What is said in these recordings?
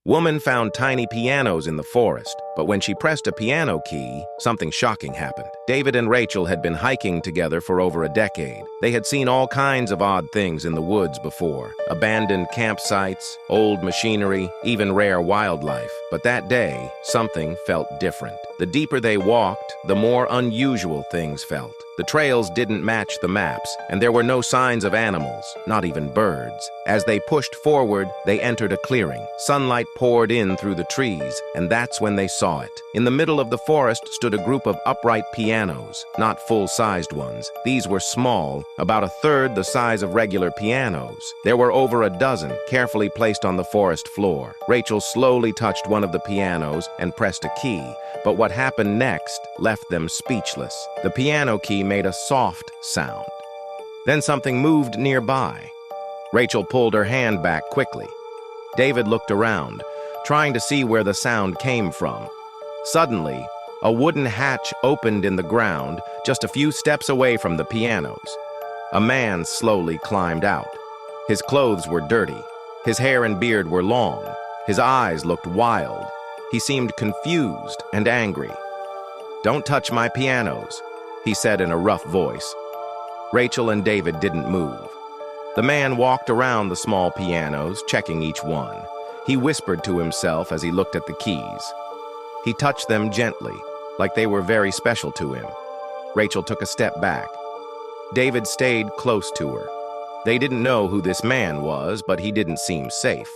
Woman found tiny pianos in the forest, but when she pressed a piano key, something shocking happened. David and Rachel had been hiking together for over a decade. They had seen all kinds of odd things in the woods before: abandoned campsites, old machinery, even rare wildlife. But that day, something felt different. The deeper they walked, the more unusual things felt. The trails didn't match the maps, and there were no signs of animals, not even birds. As they pushed forward, they entered a clearing. Sunlight poured in through the trees, and that's when they saw it. In the middle of the forest stood a group of upright pianos, not full-sized ones. These were small, about a third the size of regular pianos. There were over a dozen, carefully placed on the forest floor. Rachel slowly touched one of the pianos and pressed a key, but what happened next left them speechless. The piano key made a soft sound. Then something moved nearby. Rachel pulled her hand back quickly. David looked around, trying to see where the sound came from. Suddenly, a wooden hatch opened in the ground just a few steps away from the pianos. A man slowly climbed out. His clothes were dirty. His hair and beard were long. His eyes looked wild. He seemed confused and angry. "Don't touch my pianos," he said in a rough voice. Rachel and David didn't move. The man walked around the small pianos, checking each one. He whispered to himself as he looked at the keys. He touched them gently, like they were very special to him. Rachel took a step back. David stayed close to her. They didn't know who this man was, but he didn't seem safe.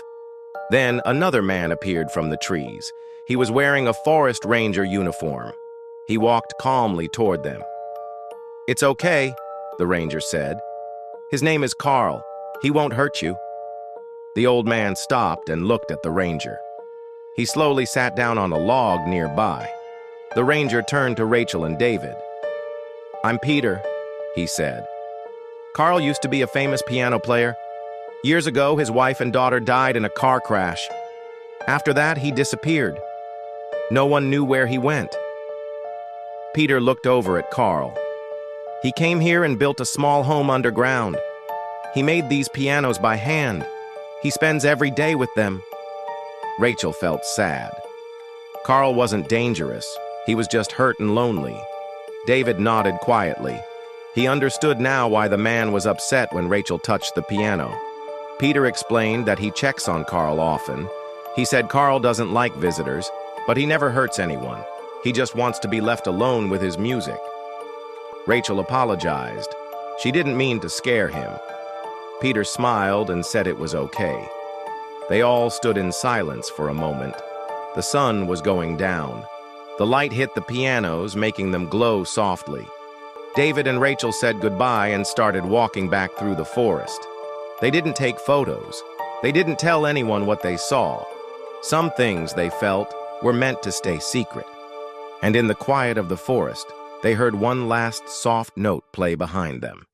Then another man appeared from the trees. He was wearing a forest ranger uniform. He walked calmly toward them. "It's okay," the ranger said. "His name is Carl. He won't hurt you." The old man stopped and looked at the ranger. He slowly sat down on a log nearby. The ranger turned to Rachel and David. "I'm Peter," he said. "Carl used to be a famous piano player. Years ago, his wife and daughter died in a car crash. After that, he disappeared. No one knew where he went." Peter looked over at Carl. "He came here and built a small home underground. He made these pianos by hand. He spends every day with them." Rachel felt sad. Carl wasn't dangerous. He was just hurt and lonely. David nodded quietly. He understood now why the man was upset when Rachel touched the piano. Peter explained that he checks on Carl often. He said Carl doesn't like visitors, but he never hurts anyone. He just wants to be left alone with his music. Rachel apologized. She didn't mean to scare him. Peter smiled and said it was okay. They all stood in silence for a moment. The sun was going down. The light hit the pianos, making them glow softly. David and Rachel said goodbye and started walking back through the forest. They didn't take photos. They didn't tell anyone what they saw. Some things, they felt, were meant to stay secret. And in the quiet of the forest, they heard one last soft note play behind them.